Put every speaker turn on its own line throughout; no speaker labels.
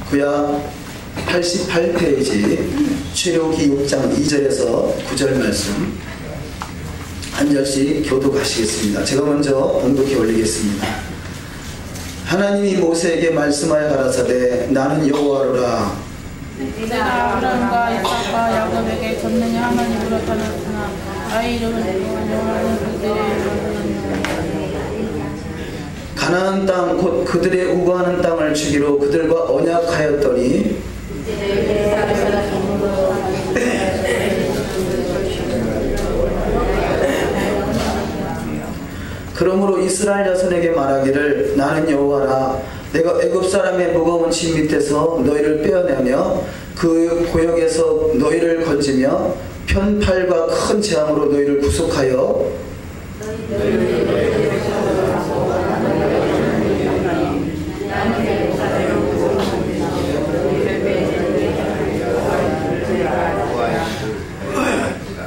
구약 88페이지 출애굽기 6장 2절에서 9절 말씀 한 절씩 교독하시겠습니다. 제가 먼저 봉독해 올리겠습니다. 하나님이 모세에게 말씀하여 가라사대 나는 여호와로라.
내가 아브라함과 이삭과 야곱에게 전능히 하나님으로 나타났으나 나의 이름은 여호와는 그들의
가나안 땅 곧 그들의 우거하는 땅을 주기로 그들과 언약하였더니 그러므로 이스라엘 자손에게 말하기를 나는 여호와라. 내가 애굽 사람의 무거운 짐 밑에서 너희를 빼어내며 그 고역에서 너희를 건지며 편팔과 큰 재앙으로 너희를 구속하여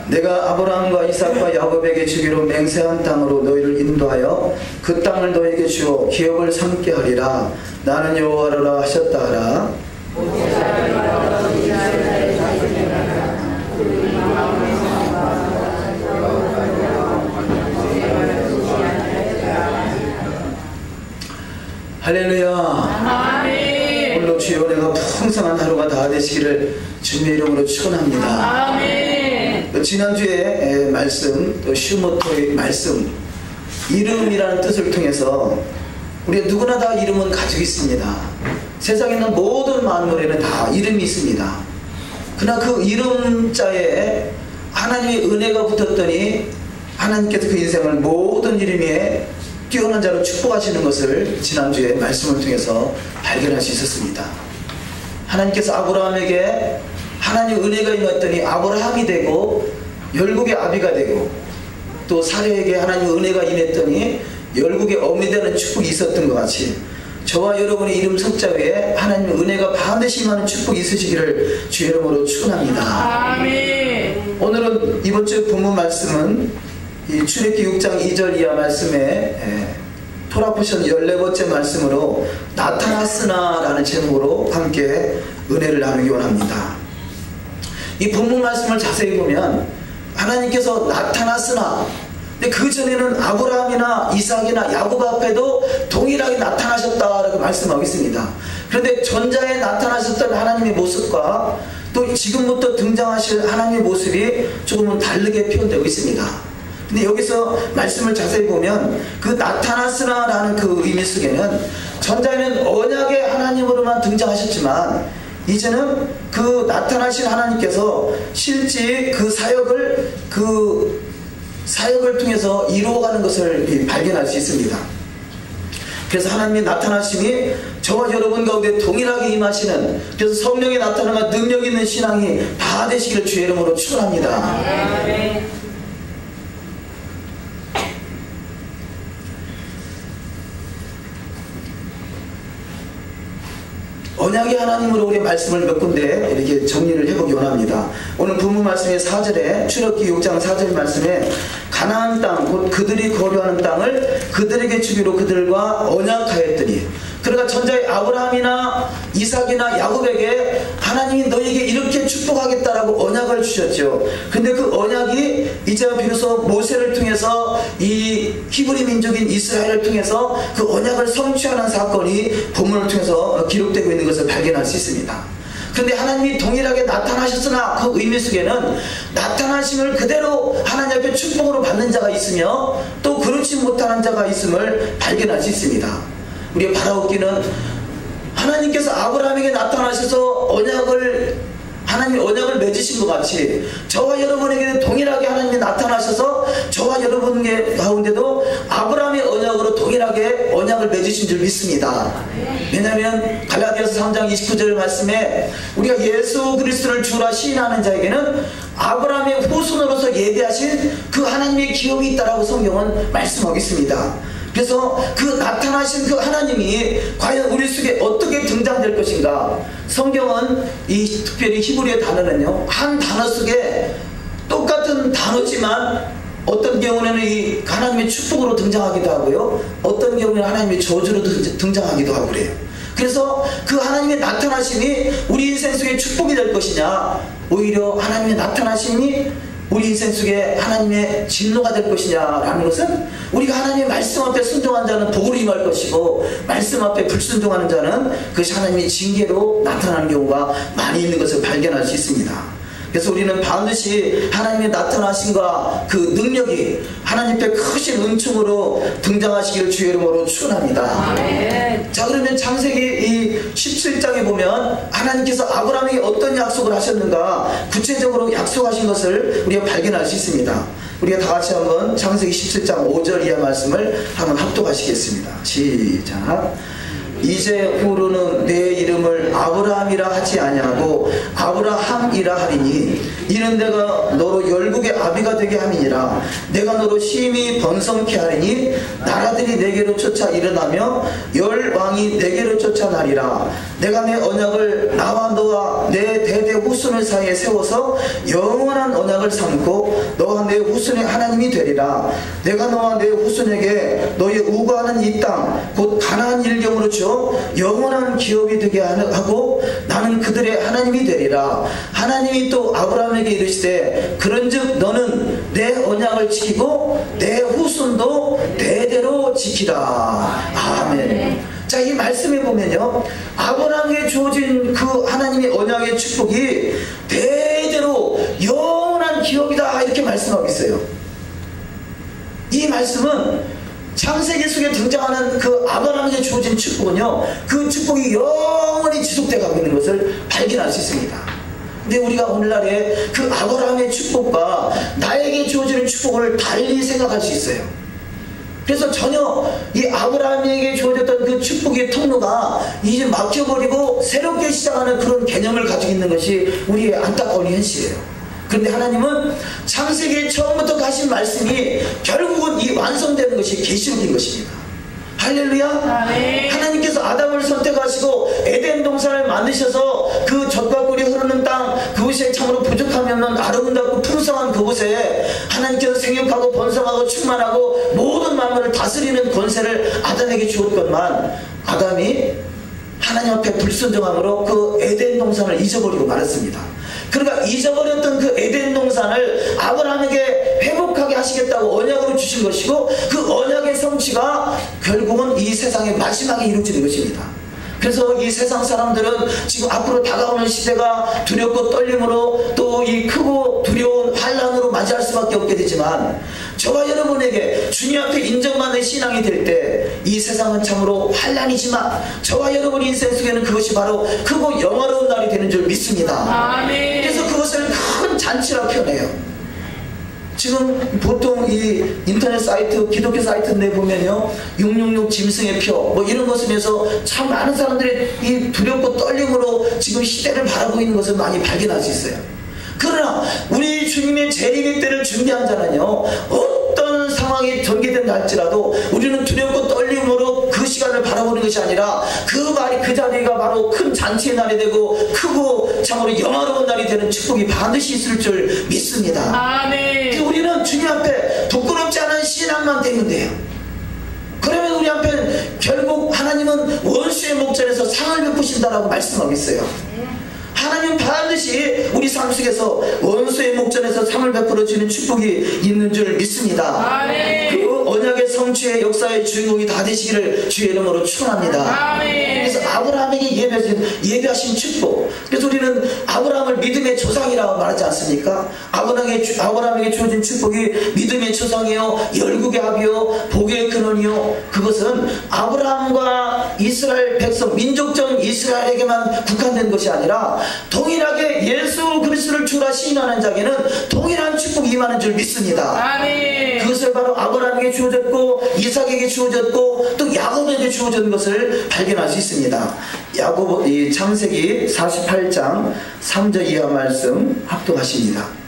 내가 아브라함과 이삭과 야곱에게 주기로 맹세한 땅으로 너희를 인도하여 그 땅을 너희에게 주어 기업을 삼게 하리라. 나는 여호와로라 하셨다 하라. 할렐루야.
아멘.
오늘도 주여 내가 풍성한 하루가 다 되시기를 주님의 이름으로 축원합니다.
아멘.
지난주에 말씀, 또 슈모토의 말씀, 이름이라는 뜻을 통해서 우리가 누구나 다 이름은 가지고 있습니다. 세상에 있는 모든 만물에는 다 이름이 있습니다. 그러나 그 이름자에 하나님의 은혜가 붙었더니 하나님께서 그 인생을 모든 이름에 뛰어난 자로 축복하시는 것을 지난주에 말씀을 통해서 발견할 수 있었습니다. 하나님께서 아브라함에게 하나님의 은혜가 임했더니 아브라함이 되고 열국의 아비가 되고, 또 사레에게 하나님의 은혜가 임했더니 열국의 어미 되는 축복이 있었던 것 같이 저와 여러분의 이름 석자 위에 하나님의 은혜가 반드시 임하는 축복이 있으시기를 주의 이름으로 축원합니다.
아멘.
오늘은 이번 주 본문 말씀은 이 출애굽기 6장 2절 이하 말씀에 토라 포션 14번째 말씀으로 나타났으나 라는 제목으로 함께 은혜를 나누기 원합니다. 이 본문 말씀을 자세히 보면 하나님께서 나타났으나, 근데 그 전에는 아브라함이나 이삭이나 야곱 앞에도 동일하게 나타나셨다라고 말씀하고 있습니다. 그런데 전자에 나타나셨던 하나님의 모습과 또 지금부터 등장하실 하나님의 모습이 조금은 다르게 표현되고 있습니다. 근데 여기서 말씀을 자세히 보면 그 나타났으나 라는 그 의미 속에는 전자에는 언약의 하나님으로만 등장하셨지만 이제는 그 나타나신 하나님께서 실제 그 사역을 통해서 이루어가는 것을 발견할 수 있습니다. 그래서 하나님의 나타나심이 저와 여러분 가운데 동일하게 임하시는, 그래서 성령의 나타남과 능력 있는 신앙이 다 되시기를 주의 이름으로 축원합니다. 언약의 하나님으로 우리 말씀을 몇 군데 이렇게 정리를 해보기 원합니다. 오늘 본문 말씀의 4절에 출애굽기 6장 4절 말씀에 가나안 땅 곧 그들이 거류하는 땅을 그들에게 주기로 그들과 언약하였더니, 그러니까 전자의 아브라함이나 이삭이나 야곱에게 하나님이 너에게 이렇게 축복하겠다라고 언약을 주셨죠. 근데 그 언약이 이제 비로소 모세를 통해서 이 히브리 민족인 이스라엘을 통해서 그 언약을 성취하는 사건이 본문을 통해서 기록되고 있는 것을 발견할 수 있습니다. 그런데 하나님이 동일하게 나타나셨으나 그 의미 속에는 나타나심을 그대로 하나님 앞에 축복으로 받는 자가 있으며 또 그렇지 못하는 자가 있음을 발견할 수 있습니다. 우리가 바라옵기는 하나님께서 아브라함에게 나타나셔서 하나님이 언약을 맺으신 것 같이 저와 여러분에게는 동일하게 하나님이 나타나셔서 저와 여러분 가운데도 아브라함의 언약으로 동일하게 언약을 맺으신 줄 믿습니다. 왜냐하면 갈라디아서 3장 29절 말씀에 우리가 예수 그리스도를 주라 시인하는 자에게는 아브라함의 후손으로서 예비하신 그 하나님의 기업이 있다라고 성경은 말씀하고 있습니다. 그래서 그 나타나신 그 하나님이 과연 우리 속에 어떻게 등장될 것인가, 성경은 이 특별히 히브리의 단어는요 한 단어 속에 똑같은 단어지만 어떤 경우에는 이 하나님의 축복으로 등장하기도 하고요, 어떤 경우에는 하나님의 저주로 등장하기도 하고 그래요. 그래서 그 하나님의 나타나심이 우리 인생 속에 축복이 될 것이냐, 오히려 하나님의 나타나심이 우리 인생 속에 하나님의 진노가 될 것이냐라는 것은, 우리가 하나님의 말씀 앞에 순종한 자는 복으로 임할 것이고, 말씀 앞에 불순종하는 자는 그것이 하나님의 징계로 나타나는 경우가 많이 있는 것을 발견할 수 있습니다. 그래서 우리는 반드시 하나님의 나타나심과 그 능력이 하나님 앞에 크신 은총으로 등장하시기를 주의 이름으로 축원합니다. 자, 그러면 창세기 이 17장에 보면 하나님께서 아브라함에게 어떤 약속을 하셨는가, 구체적으로 약속하신 것을 우리가 발견할 수 있습니다. 우리가 다 같이 한번 창세기 17장 5절 이하 말씀을 한번 합독하시겠습니다. 시작. 이제 후로는 내 이름을 아브라함이라 하지 아니하고 아브라함이라 하리니, 이는 내가 너로 열국의 아비가 되게 함이니라. 내가 너로 심히 번성케 하리니 나라들이 내게로 쫓아 일어나며 열 왕이 내게로 쫓아나리라. 내가 내 언약을 나와 너와 내 대대 후손을 사이에 세워서 영원한 언약을 삼고 너와 내 후손의 하나님이 되리라. 내가 너와 내 후손에게 너희 우거하는 이 땅 곧 가나안 일경으로 주 영원한 기업이 되게 하고 나는 그들의 하나님이 되리라. 하나님이 또 아브라함에게 이르시되 그런즉 너는 내 언약을 지키고 내 후손도 대대로 지키라. 아멘. 자, 이 말씀에 보면요, 아브라함에게 주어진 그 하나님의 언약의 축복이 대대로 영원한 기업이다, 이렇게 말씀하고 있어요. 이 말씀은 창세기 속에 등장하는 그 아브라함에게 주어진 축복은요, 그 축복이 영원히 지속되어 가고 있는 것을 발견할 수 있습니다. 근데 우리가 오늘날에 그 아브라함의 축복과 나에게 주어지는 축복을 달리 생각할 수 있어요. 그래서 전혀 이 아브라함에게 주어졌던 그 축복의 통로가 이제 막혀버리고 새롭게 시작하는 그런 개념을 가지고 있는 것이 우리의 안타까운 현실이에요. 그런데 하나님은 창세기 처음부터 가신 말씀이 결국은 이 완성되는 것이 계시록인 것입니다. 할렐루야.
네.
하나님께서 아담을 선택하시고 에덴 동산을 만드셔서 그 젖과 꿀이 흐르는 땅, 그곳에 참으로 부족하면 아름답고 풍성한 그곳에 하나님께서 생육하고 번성하고 충만하고 모든 만물을 다스리는 권세를 아담에게 주었건만, 아담이 하나님 앞에 불순종함으로 그 에덴 동산을 잊어버리고 말았습니다. 그러니까 잊어버렸던 그 에덴 동산을 아브라함에게 회복하게 하시겠다고 언약으로 주신 것이고, 그 언약의 성취가 결국은 이 세상의 마지막에 이루어지는 것입니다. 그래서 이 세상 사람들은 지금 앞으로 다가오는 시대가 두렵고 떨림으로 또 이 크고 두려운 환난으로 맞이할 수밖에 없게 되지만, 저와 여러분에게 주님 앞에 인정받는 신앙이 될 때 이 세상은 참으로 환난이지만 저와 여러분 인생 속에는 그것이 바로 크고 영화로운 날이 되는 줄 믿습니다.
아멘.
그래서 그것을 큰 잔치라 표현해요. 지금 보통 이 인터넷 사이트, 기독교 사이트 내 보면요, 666 짐승의 표 뭐 이런 것을 위해서 참 많은 사람들이 이 두렵고 떨림으로 지금 시대를 바라보고 있는 것을 많이 발견할 수 있어요. 그러나 우리 주님의 재림의 때를 준비한 자는요, 어떤 상황이 전개된다 할지라도 우리는 두렵고 떨림으로 그 시간을 바라보는 것이 아니라 그 자리가 바로 큰 잔치의 날이 되고 크고 참으로 영화로운 날이 되는 축복이 반드시 있을 줄 믿습니다.
아멘.
우리는 주님 앞에 부끄럽지 않은 신앙만 되면 돼요. 그러면 우리 앞에 결국 하나님은 원수의 목전에서 상을 베푸신다라고 말씀하고 있어요. 하나님은 반드시 우리 삶 속에서 원수의 목전에서 상을 베풀어 주는 축복이 있는 줄 믿습니다.
아멘.
그 언약의 성취의 역사의 주인공이 다 되시기를 주의 이름으로 축원합니다.
아멘.
그래서 아브라함에게 예배하신 축복, 그래서 우리는 아브라함을 믿음의 조상이라고 말하지 않습니까? 아브라함에게 주어진 축복이 믿음의 조상이요, 열국의 아비요, 복의 근원이요, 그것은 아브라함과 이스라엘 백성, 민족적 이스라엘에게만 국한된 것이 아니라 동일하게 예수 그리스도를 주라 시인하는 자에게는 동일한 축복이 임하는 줄 믿습니다.
아멘.
그것을 바로 아브라함에게 주어졌고 이삭에게 주어졌고 또 야곱에게 주어진 것을 발견할 수 있습니다. 이 창세기 48장 3절 이하 말씀 합독하십니다.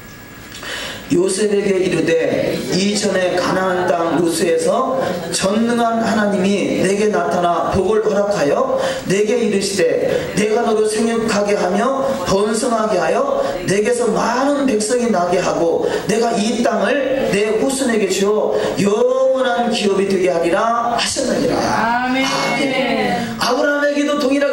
요셉에게 이르되 이전에 가나안 땅 루스에서 전능한 하나님이 내게 나타나 복을 허락하여 내게 이르시되 내가 너를 생육하게 하며 번성하게 하여 내게서 많은 백성이 나게 하고 내가 이 땅을 내 후손에게 주어 영원한 기업이 되게 하리라 하셨느니라.
아멘.
아멘. 아브라함에게도 동일하게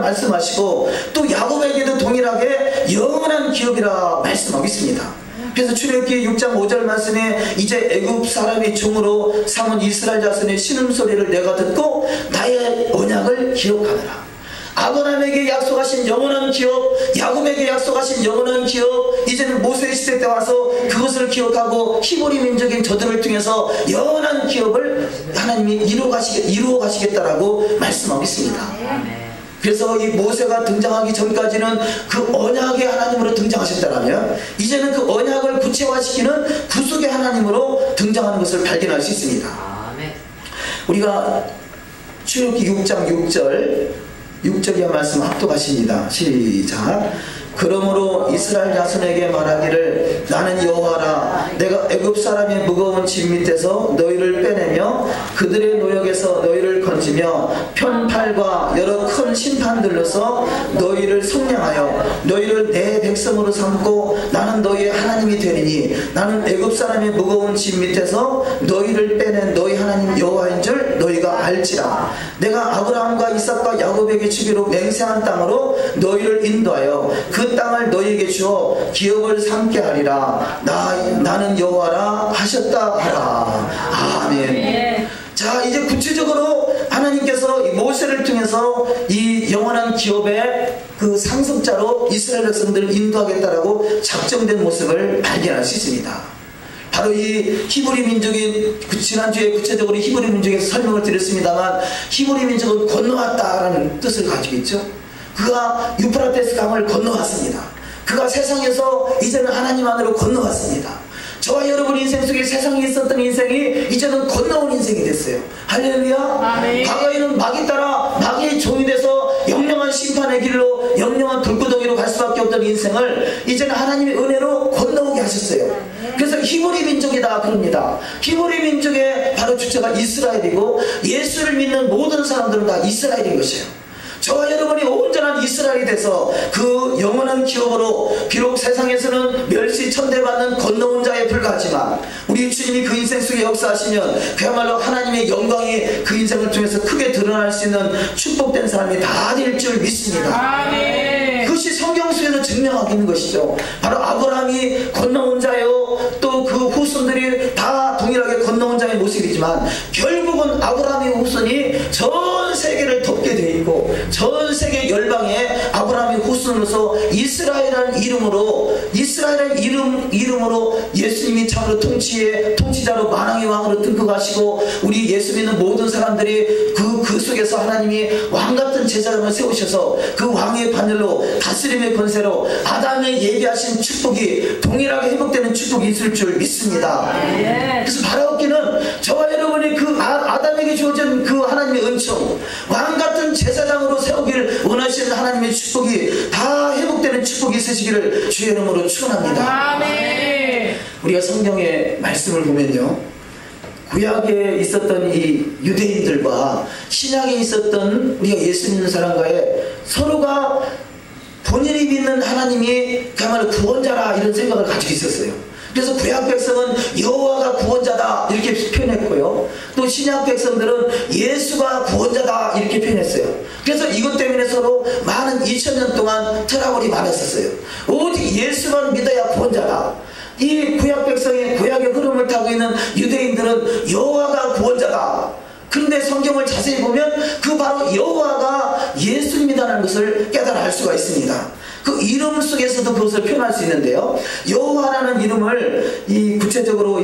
말씀하시고 또 야곱에게도 동일하게 영원한 기업이라 말씀하고 있습니다. 그래서 출애굽기 6장 5절 말씀에 이제 애굽 사람의 종으로 삼은 이스라엘 자손의 신음소리를 내가 듣고 나의 언약을 기억하느라. 아브라함에게 약속하신 영원한 기업, 야곱에게 약속하신 영원한 기업, 이제는 모세 시대 때 와서 그것을 기억하고 히브리 민족인 저들을 통해서 영원한 기업을 하나님이 이루어 가시겠다라고 말씀하고 있습니다. 그래서 이 모세가 등장하기 전까지는 그 언약의 하나님으로 등장하셨다면 이제는 그 언약을 구체화시키는 구속의 하나님으로 등장하는 것을 발견할 수 있습니다. 우리가 출애굽기 6장 6절 이하 말씀 합독하십니다. 시작. 그러므로 이스라엘 자손에게 말하기를 나는 여호와라. 내가 애굽 사람의 무거운 짐 밑에서 너희를 빼내며 그들의 노역에서 너희를 건지며 편팔과 여러 큰 심판들로서 너희를 속량하여 너희를 내 백성으로 삼고 나는 너희의 하나님이 되리니 나는 애굽 사람의 무거운 짐 밑에서 너희를 빼낸 너희 하나님 여호와인 줄 너희가 알지라. 내가 아브라함과 이삭과 야곱에게 주기로 맹세한 땅으로 너희를 인도하여 그 땅을 너희에게 주어 기업을 삼게 하리라. 나는 여호와라 하셨다 하라. 아멘. 자, 이제 구체적으로 하나님께서 이 모세를 통해서 이 영원한 기업의 그 상속자로 이스라엘 백성들을 인도하겠다라고 작정된 모습을 발견할 수 있습니다. 바로 이 히브리 민족이 지난주에 구체적으로 히브리 민족에서 설명을 드렸습니다만 히브리 민족은 건너왔다라는 뜻을 가지고 있죠. 그가 유프라테스 강을 건너왔습니다. 그가 세상에서 이제는 하나님 안으로 건너왔습니다. 저와 여러분 인생 속에 세상에 있었던 인생이 이제는 건너온 인생이 됐어요. 할렐루야. 아멘. 과거에는 마귀 따라 마귀의 종이 돼서 영영한 심판의 길로 영영한 불구덩이로 갈 수밖에 없던 인생을 이제는 하나님의 은혜로 건너오게 하셨어요. 그래서 히브리 민족이다 그럽니다. 히브리 민족의 바로 주체가 이스라엘이고 예수를 믿는 모든 사람들은 다 이스라엘인 것이에요. 저와 여러분이 온전한 이스라엘이 돼서 그 영원한 기업으로 비록 세상에서는 멸시 천대받는 건너온 자에 불과하지만 우리 주님이 그 인생 속에 역사하시면 그야말로 하나님의 영광이 그 인생을 통해서 크게 드러날 수 있는 축복된 사람이 다 될 줄 믿습니다. 아멘. 그것이 성경 속에서 증명하고 있는 것이죠. 바로 아브라함이 건너온 자요 또 그 후손들이 다 동일하게 건너온 자의 모습이지만 결국은 아브라함의 후손이 전 세계를 덮게 되어 있고 전 세계 열방에 아브라함의 후손으로서 이스라엘이라는 이름으로 예수님이 참으로 통치자로 만왕의 왕으로 등극하시고 우리 예수 믿는 모든 사람들이 그 속에서 하나님이 왕같은 제사장을 세우셔서 그 왕의 반열로 다스림의 권세로 아담에 예비하신 축복이 동일하게 회복되는 축복이 있을 줄 믿습니다. 그래서 바라옵기는 저와 여러분이 그 아담에게 주어진 그 하나님의 은총 왕같은 제사장으로 세우기를 원하시는 하나님의 축복이 다 회복되는 축복이 있으시기를 주의 이름으로 축원합니다. 아멘. 우리가 성경의 말씀을 보면요 구약에 있었던 이 유대인들과 신약에 있었던 우리가 예수 믿는 사람과의 서로가 본인이 믿는 하나님이 그야말로 구원자라 이런 생각을 가지고 있었어요. 그래서 구약 백성은 여호와가 구원자다 이렇게 표현했고요. 또 신약 백성들은 예수가 구원자다 이렇게 표현했어요. 그래서 이것 때문에 서로 많은 2000년 동안 트러블이 많았었어요. 오직 예수만 믿어야 구원자다. 이 구약 백성의 구약의 흐름을 타고 있는 유대인들은 여호와가 구원자다. 그런데 성경을 자세히 보면 그 바로 여호와가 예수님이라는 것을 깨달아 알 수가 있습니다. 그 이름 속에서도 그것을 표현할 수 있는데요. 여호와라는 이름을 구체적으로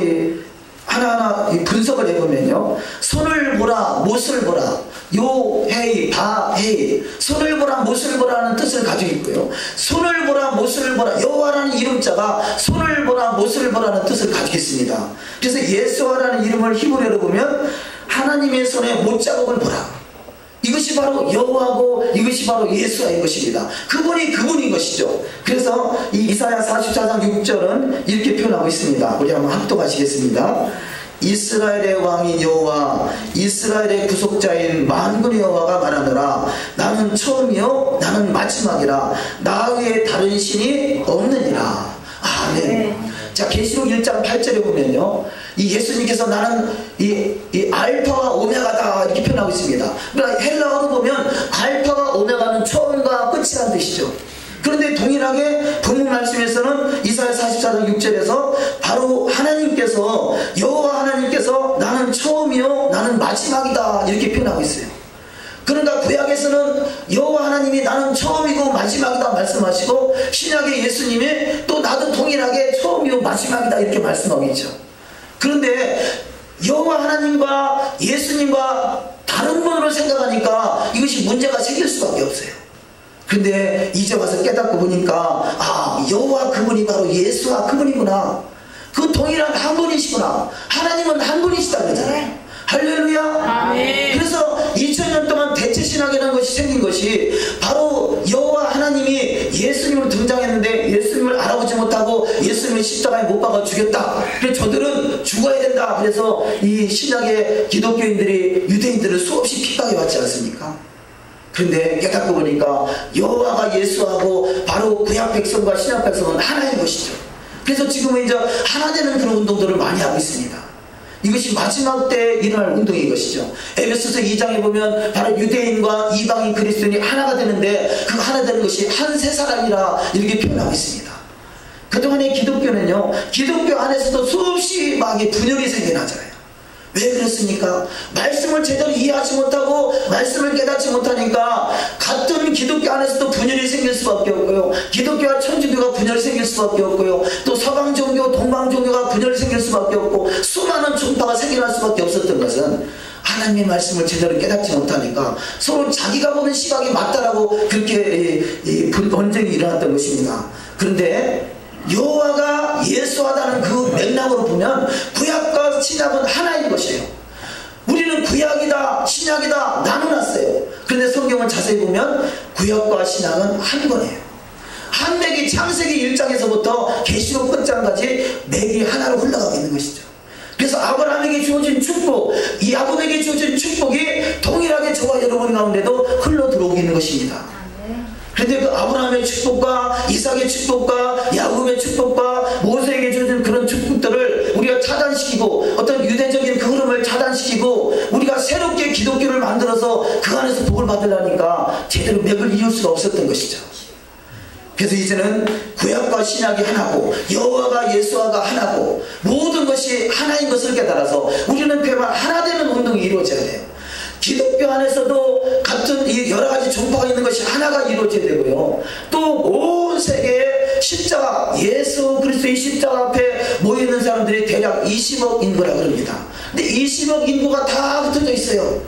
하나하나 분석을 해보면요. 손을 보라, 못을 보라, 요헤이, 바헤이, 손을 보라, 못을 보라는 뜻을 가지고 있고요. 손을 보라, 못을 보라, 여호와라는 이름자가 손을 보라, 못을 보라는 뜻을 가지고 있습니다. 그래서 예수와라는 이름을 히브리어로 보면 하나님의 손에 못자국을 보라. 이것이 바로 여호와고 이것이 바로 예수와의 것입니다. 그분이 그분인 것이죠. 그래서 이 이사야 44장 6절은 이렇게 표현하고 있습니다. 우리 한번 합독하시겠습니다. 이스라엘의 왕인 여호와 이스라엘의 구속자인 만군의 여호와가 말하노라. 나는 처음이요 나는 마지막이라. 나 외에 다른 신이 없느니라. 아멘. 자, 계시록 1장 8절에 보면요 이 예수님께서 나는 이 알파와 오메가다 이렇게 표현하고 있습니다. 그러니까 헬라어로 보면 알파와 오메가는 처음 있다는 뜻이죠. 그런데 동일하게 본문 말씀에서는 이사야 44장 6절에서 바로 하나님께서, 여호와 하나님께서 나는 처음이요 나는 마지막이다 이렇게 표현하고 있어요. 그러니까 구약에서는 여호와 하나님이 나는 처음이고 마지막이다 말씀하시고, 신약의 예수님이 또 나도 동일하게 처음이고 마지막이다 이렇게 말씀하고 있죠. 그런데 여호와 하나님과 예수님과 다른 분으로 생각하니까 이것이 문제가 생길 수밖에 없어요. 근데 이제 와서 깨닫고 보니까 여호와 그분이 바로 예수와 그분이구나. 그 동일한 한 분이시구나. 하나님은 한 분이시다 그러잖아요. 할렐루야.
아멘.
그래서 2000년 동안 대체 신학이라는 것이 생긴 것이 바로 여호와 하나님이 예수님으로 등장했는데 예수님을 알아보지 못하고 예수님을 십자가에 못 박아 죽였다. 그래서 저들은 죽어야 된다. 그래서 이 신약의 기독교인들이 유대인들을 수없이 핍박해 왔지 않습니까? 그런데 깨닫고 보니까 여호와가 예수하고 바로 구약 백성과 신약 백성은 하나인 것이죠. 그래서 지금은 이제 하나 되는 그런 운동들을 많이 하고 있습니다. 이것이 마지막 때에 일어날 운동인 것이죠. 에베소서 2장에 보면 바로 유대인과 이방인 그리스도인이 하나가 되는데 그 하나 되는 것이 한 세 사람이라 이렇게 표현하고 있습니다. 그동안의 기독교는요, 기독교 안에서도 수없이 막이 분열이 생겨나잖아요. 왜 그렇습니까? 말씀을 제대로 이해하지 못하고 말씀을 깨닫지 못하니까 같은 기독교 안에서도 분열이 생길 수밖에 없고요, 기독교와 천주교가 분열이 생길 수밖에 없고요, 또 서방 종교, 동방 종교가 분열이 생길 수밖에 없고 수많은 종파가 생겨날 수밖에 없었던 것은 하나님의 말씀을 제대로 깨닫지 못하니까 서로 자기가 보는 시각이 맞다라고 그렇게 언쟁이 일어났던 것입니다. 그런데 여호와가 예수하다는 그 맥락으로 보면 구약과 신약은 하나인 것이에요. 우리는 구약이다 신약이다 나눠놨어요. 그런데 성경을 자세히 보면 구약과 신약은 한 권이에요. 한 맥이 창세기 1장에서부터 계시록 끝장까지 맥이 하나로 흘러가고 있는 것이죠. 그래서 아브라함에게 주어진 축복, 이 야곱에게 주어진 축복이 동일하게 저와 여러분 가운데도 흘러 들어오고 있는 것입니다. 그런데 그 아브라함의 축복과 이삭의 축복과 야곱의 축복과 모세에게 주어진 그런 축복들을 우리가 차단시키고 어떤 유대적인 그 흐름을 차단시키고 우리가 새롭게 기독교를 만들어서 그 안에서 복을 받으려니까 제대로 맥을 이을 수가 없었던 것이죠. 그래서 이제는 구약과 신약이 하나고 여호와가 예수와가 하나고 모든 것이 하나인 것을 깨달아서 우리는 그야말로 하나 되는 운동이 이루어져야 돼요. 기독교 안에서도 같은 이 여러 가지 종파가 있는 것이 하나가 이루어져야 되고요. 또 온 세계에 십자가, 예수 그리스도의 십자가 앞에 모여있는 사람들이 대략 20억 인구라고 합니다. 근데 20억 인구가 다 흩어져 있어요.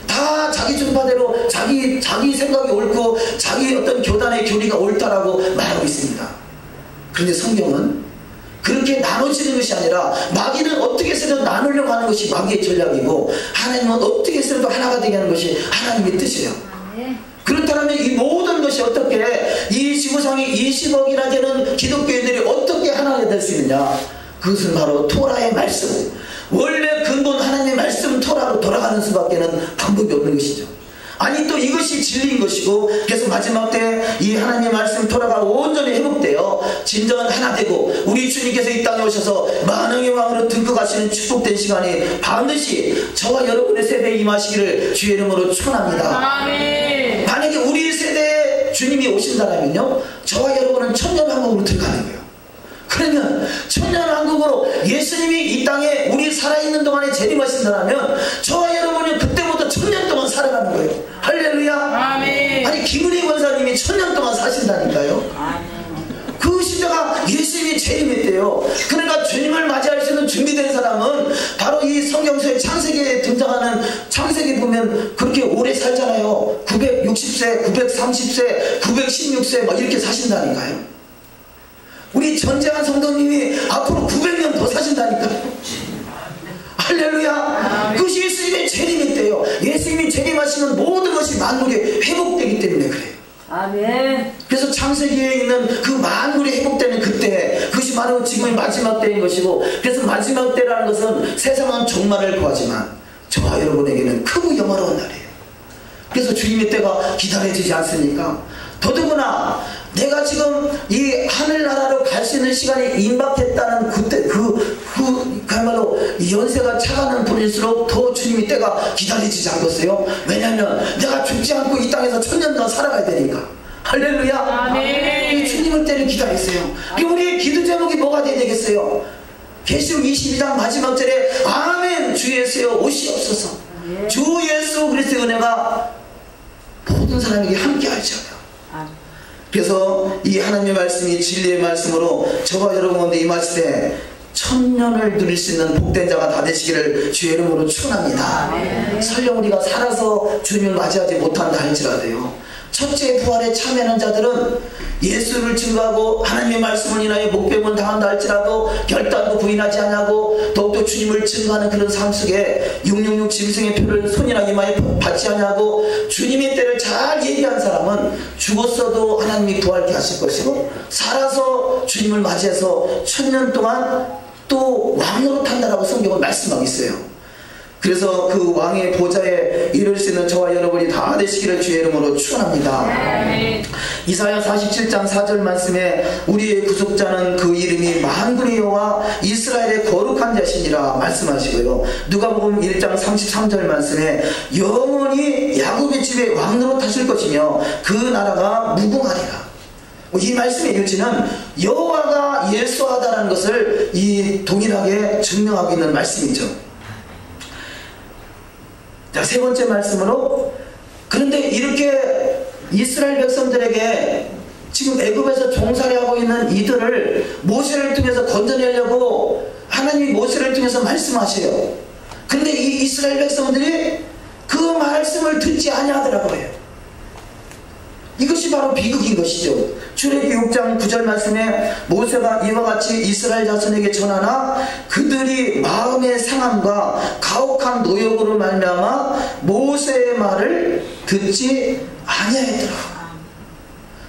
다 자기 종파대로 자기 생각이 옳고 자기 어떤 교단의 교리가 옳다라고 말하고 있습니다. 그런데 성경은 그렇게 나눠지는 것이 아니라 마귀는 어떻게 해서든 나누려고 하는 것이 마귀의 전략이고 하나님은 어떻게 해서든 하나가 되게 하는 것이 하나님의 뜻이에요. 그렇다면 이 모든 것이 어떻게 이 지구상이 20억이나 되는 기독교인들이 어떻게 하나가 될 수 있느냐, 그것은 바로 토라의 말씀, 원래 근본 하나님의 말씀 토라로 돌아가는 수밖에 는 방법이 없는 것이죠. 아니 또 이것이 진리인 것이고, 그래서 마지막 때 이 하나님의 말씀 토라가 온전히 회복되어 진정한 하나 되고 우리 주님께서 이 땅에 오셔서 만왕의 왕으로 등극하시는 축복된 시간이 반드시 저와 여러분의 세대에 임하시기를 주의 이름으로 축원합니다.
아멘.
만약에 우리 세대에 주님이 오신다면요, 저와 여러분은 천년왕국으로 들어가는 거예요. 그러면 천년왕국으로 예수님이 이 땅에 우리 살아있는 동안에 재림하신다면 저와 여러분은 그때부터 천년 동안 살아가는 거예요. 할렐루야.
아멘.
아니 김은희 권사님이 천년 동안 사신다니까요. 그 시대가 예수님이 재림했대요. 그러니까 주님을 맞이할 수 있는 준비된 사람은 바로 이 성경서의 창세기에 등장하는, 창세기 보면 그렇게 오래 살잖아요. 960세, 930세, 916세 막 이렇게 사신다니까요. 우리 전재한 성도님이 앞으로 900년 더 사신다니까요. 할렐루야. 그것이 예수님의 재림했대요. 예수님이 재림하시면 모든 것이 만물이 회복되기 때문에 그래요.
아멘.
그래서 창세기에 있는 그 만물이 회복되는 그때, 그것이 바로 지금의 마지막 때인 것이고, 그래서 마지막 때라는 것은 세상은 종말을 구하지만 저와 여러분에게는 크고 영화로운 날이에요. 그래서 주님의 때가 기다려지지 않습니까? 더더구나 내가 지금 이 하늘나라로 갈 수 있는 시간이 임박했다는 그때 그야말로 연세가 차가는 분일수록 더 주님의 때가 기다려지지 않겠어요? 왜냐하면 내가 죽지 않고 이 땅에서 천년 더 살아가야 되니까. 할렐루야.
아멘.
주님을 때를 기다렸어요. 우리의 기도 제목이 뭐가 돼야 되겠어요? 계시록 22장 마지막 절에 아멘 주 예수여 오시옵소서. 주 예수 그리스도의 은혜가 모든 사람에게 함께 할지어다. 그래서 이 하나님의 말씀이 진리의 말씀으로 저와 여러분 가운데 임하실 때 천년을 누릴 수 있는 복된 자가 다 되시기를 주의 이름으로 축원합니다. 설령 우리가 살아서 주님을 맞이하지 못한다 할지라도요, 첫째 부활에 참여하는 자들은 예수를 증거하고 하나님의 말씀을 인하여 목배임을 당한다 할지라도 결단도 부인하지 아니하고 더욱더 주님을 증거하는 그런 삶 속에 666 짐승의 표를 손이나 이마에 받지 아니하고 주님의 때를 잘 얘기한 사람은 죽었어도 하나님이 부활케 하실 것이고 살아서 주님을 맞이해서 천년 동안 또 왕으로 탄다라고 성경은 말씀하고 있어요. 그래서 그 왕의 보좌에 이를 수 있는 저와 여러분이 다 되시기를 주의 이름으로 축원합니다. 이사야 47장 4절 말씀에 우리의 구속자는 그 이름이 만군의 여호와 이스라엘의 거룩한 자시니라 말씀하시고요. 누가복음 1장 33절 말씀에 영원히 야곱의 집에 왕으로 타실 것이며 그 나라가 무궁하리라. 이 말씀의 요지는 여호와가 예수하다라는 것을 이 동일하게 증명하고 있는 말씀이죠. 자, 세 번째 말씀으로, 그런데 이렇게 이스라엘 백성들에게 지금 애굽에서 종살이 하고 있는 이들을 모세를 통해서 건져내려고 하나님이 모세를 통해서 말씀하셔요. 그런데 이 이스라엘 백성들이 그 말씀을 듣지 아니하더라고요. 이것이 바로 비극인 것이죠. 출애굽기 6장 9절 말씀에 모세가 이와 같이 이스라엘 자손에게 전하나 그들이 마음의 상함과 가혹한 노역으로 말미암아 모세의 말을 듣지 아니하였더라.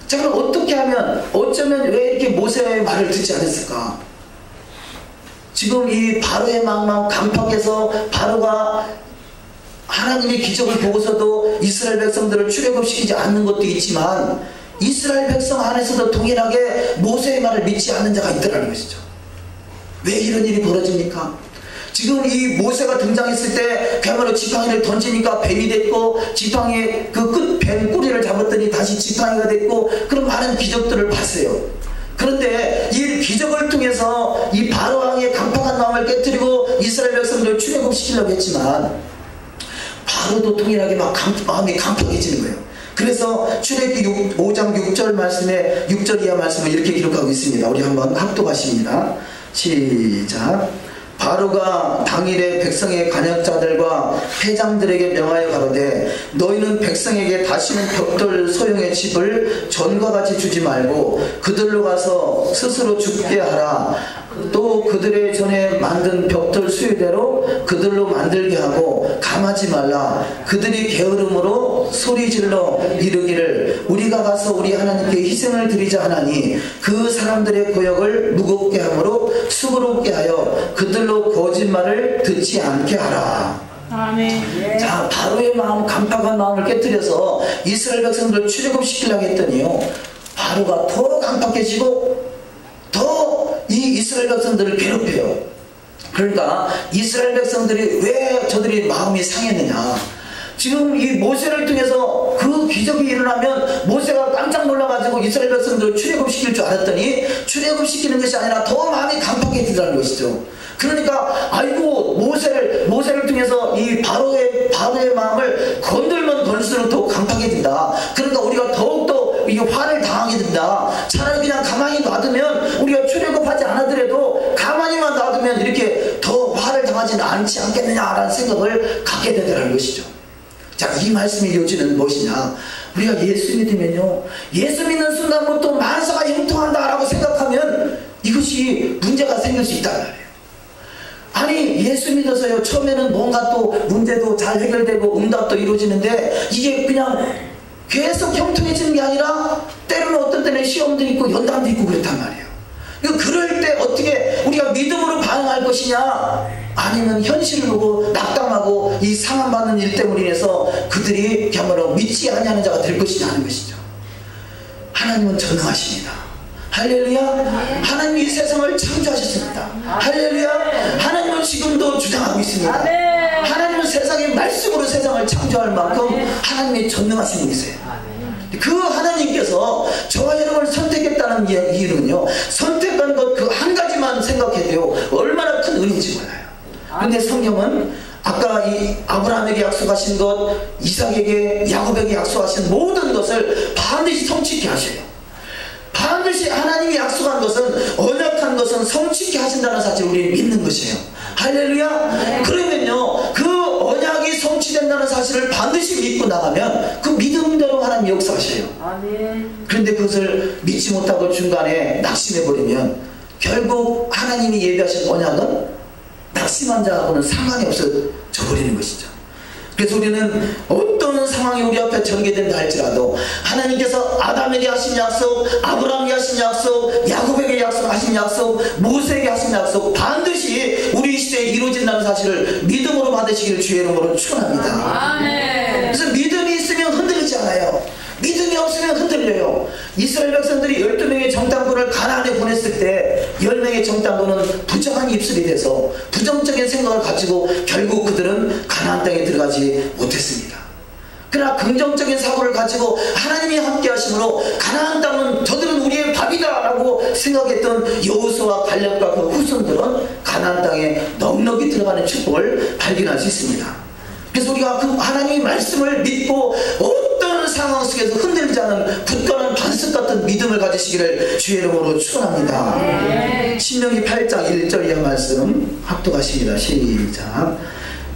자, 그럼 어떻게 하면, 어쩌면 왜 이렇게 모세의 말을 듣지 않았을까? 지금 이 바로의 망망 간팍해서 바로가 하나님의 기적을 보고서도 이스라엘 백성들을 출애굽시키지 않는 것도 있지만 이스라엘 백성 안에서도 동일하게 모세의 말을 믿지 않는 자가 있더라는 것이죠. 왜 이런 일이 벌어집니까? 지금 이 모세가 등장했을 때 그야말로 지팡이를 던지니까 뱀이 됐고, 지팡이의 그 끝 뱀 꼬리를 잡았더니 다시 지팡이가 됐고, 그런 많은 기적들을 봤어요. 그런데 이 기적을 통해서 이 바로 왕의 간팍한 마음을 깨뜨리고 이스라엘 백성들을 출애굽시키려고 했지만 바로도 동일하게 마음이 강팍해지는 거예요. 그래서 출애굽기 5장 6절 말씀에 6절 이하 말씀을 이렇게 기록하고 있습니다. 우리 한번 합독하십니다. 시작. 바로가 당일에 백성의 간역자들과 회장들에게 명하여 가로되 너희는 백성에게 다시는 벽돌 소형의 집을 전과 같이 주지 말고 그들로 가서 스스로 죽게 하라. 또 그들의 전에 만든 벽돌 수요대로 그들로 만들게 하고 감하지 말라. 그들이 게으름으로 소리질러 이르기를 우리가 가서 우리 하나님께 희생을 드리자 하나니 그 사람들의 고역을 무겁게 하므로 수고롭게 하여 그들로 거짓말을 듣지 않게 하라.
아멘.
자, 바로의 마음, 간팍한 마음을 깨뜨려서 이스라엘 백성들을 출애굽시키려고 했더니요, 바로가 더 간팍해지고 더 이 이스라엘 백성들을 괴롭혀요. 그러니까 이스라엘 백성들이 왜 저들이 마음이 상했느냐, 지금 이 모세를 통해서 그 기적이 일어나면 모세가 깜짝 놀라가지고 이스라엘 백성들을 출애굽시킬 줄 알았더니 출애굽시키는 것이 아니라 더 마음이 간팍해지더라는 것이죠. 그러니까 아이고 모세를 통해서 이 바로의 마음을 건들면 건들수록 더욱 간팍해진다. 그러니까 우리가 더욱더 이게 화를 당하게 된다. 차라리 그냥 가만히 놔두면, 우리가 출애굽하지 않았더라도 가만히만 놔두면 이렇게 더 화를 당하지는 않지 않겠느냐라는 생각을 갖게 되더라는 것이죠. 자, 이 말씀의 요지는 무엇이냐? 우리가 예수 믿으면요, 예수 믿는 순간부터 만사가 형통한다라고 생각하면 이것이 문제가 생길 수 있단 말이에요. 아니, 예수 믿어서요, 처음에는 뭔가 또 문제도 잘 해결되고 응답도 이루어지는데 이게 그냥 계속 형통해지는 게 아니라 때로는 어떤 때는 시험도 있고 연단도 있고 그렇단 말이에요. 그럴 때 어떻게 우리가 믿음으로 반응할 것이냐, 아니면 현실을 보고 낙담하고 이 상함받는 일 때문에 인해서 그들이 그야말로 믿지 아니하는 자가 될 것이냐 하는 것이죠. 하나님은 전능하십니다. 할렐루야. 하나님이 이 세상을 창조하셨습니다. 할렐루야. 하나님은 지금도 주장하고 있습니다. 하나님은 세상의 말씀으로 세상을 창조할 만큼 하나님이 전능하신 분이세요. 그 하나님 하나님께서 저와 여러분을 선택했다는 이유는요, 선택한 것 그 한 가지만 생각해도 얼마나 큰 은혜인지 몰라요. 그런데 성경은 아까 이 아브라함에게 약속하신 것, 이삭에게, 야곱에게 약속하신 모든 것을 반드시 성취케 하셔요. 반드시 하나님이 약속한 것은, 언약한 것은 성취케 하신다는 사실을 우리 믿는 것이에요. 할렐루야. 그러면요, 그 언약이 성취된다는 사실을 반드시 믿고 나가면 그 믿음대로 하나님이 역사하셔요. 그런데 그것을 믿지 못하고 중간에 낙심해버리면 결국 하나님이 예비하신 언약은 낙심한 자하고는 상관이 없어져 버리는 것이죠. 그래서 우리는 어떤 상황이 우리 앞에 전개된다 할지라도 하나님께서 아담에게 하신 약속, 아브라함에게 하신 약속, 야곱에게 하신 약속, 모세에게 하신 약속 반드시 우리 시대에 이루어진다는 사실을 믿음으로 받으시기를 주의 이름으로 축원합니다. 그래서 믿음이 있으면 흔들리지 않아요. 믿음이 없으면 흔들려요. 이스라엘 백성들이 12명의 정탐꾼을 가나안에 보냈을 때 10명의 정탐꾼은 부정한 입술이 돼서 부정적인 생각을 가지고 결국 그들은 가나안 땅에 들어가지 못했습니다. 그러나 긍정적인 사고를 가지고 하나님이 함께 하심으로 가나안 땅은 저들은 우리의 밥이다 라고 생각했던 여호수아와 갈렙과 그 후손들은 가나안 땅에 넉넉히 들어가는 축복을 발견할 수 있습니다. 그래서 우리가 그 하나님의 말씀을 믿고 어떤 상황 속에서 흔들리지 않은 굳건한 반석 같은 믿음을 가지시기를 주의 이름으로 축원합니다. 신명기 8장 1절 이하 말씀 합독하십니다. 시작.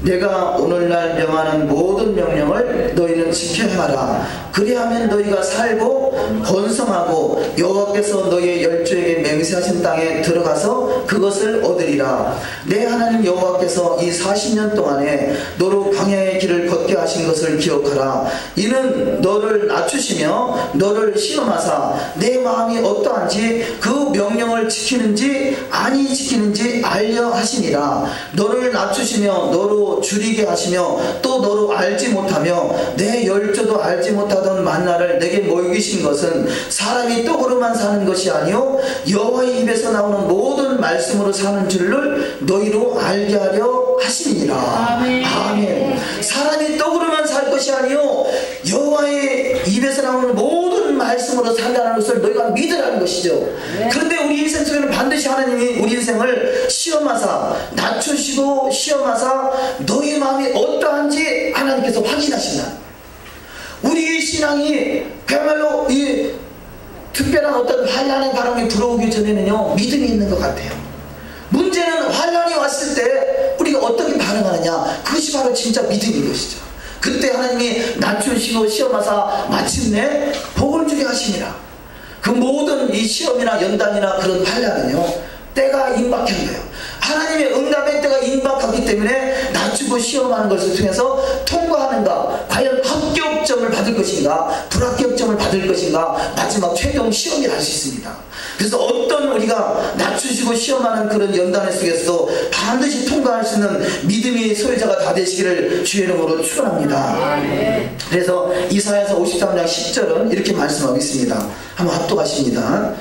내가 오늘날 명하는 모든 명령을 너희는 지켜야 하라. 그리하면 너희가 살고 번성하고 여호와께서 너희의 열조에게 맹세하신 땅에 들어가서 그것을 얻으리라. 내 하나님 여호와께서 이 40년 동안에 너로 광야의 길을 걷게 하신 것을 기억하라. 이는 너를 낮추시며 너를 시험하사 내 마음이 어떠한지 그 명령을 지키는지 아니 지키는지 알려 하시니라. 너를 낮추시며 너로 줄이게 하시며 또 너로 알지 못하며 내 열조도 알지 못하던 만나를 내게 먹이신 것은 사람이 떡으로만 사는 것이 아니요 여호와의 입에서 나오는 모든 말씀으로 사는 줄을 너희로 알게 하려 하시니라. 아멘. 사람이 떡으로만 살 것이 아니요 여호와의 입에서 나오는 모든 말씀으로 산다는 것을 너희가 믿으라는 것이죠. 그런데 우리 인생 속에는 반드시 하나님이 우리 인생을 시험하사 낮추시고 시험하사 너희 마음이 어떠한지 하나님께서 확인하신다. 우리 신앙이 그야말로 이 특별한 어떤 환란의 바람이 불어오기 전에는요 믿음이 있는 것 같아요. 문제는 환란이 왔을 때 우리가 어떻게 반응하느냐, 그것이 바로 진짜 믿음인 것이죠. 그때 하나님이 낮추시고 시험하사 마침내 복을 주게 하십니다. 그 모든 이 시험이나 연단이나 그런 환란은요 때가 임박한 거예요. 하나님의 응답의 때가 임박하기 때문에 낮추고 시험하는 것을 통해서 통과하는가, 과연 합격점을 받을 것인가 불합격점을 받을 것인가, 마지막 최종 시험이 날 수 있습니다. 그래서 어떤 우리가 낮추시고 시험하는 그런 연단 속에서 반드시 통과할 수 있는 믿음의 소유자가 다 되시기를 주의 이름으로 축원합니다. 그래서 이사야서 53장 10절은 이렇게 말씀하고 있습니다. 한번 합독하십니다.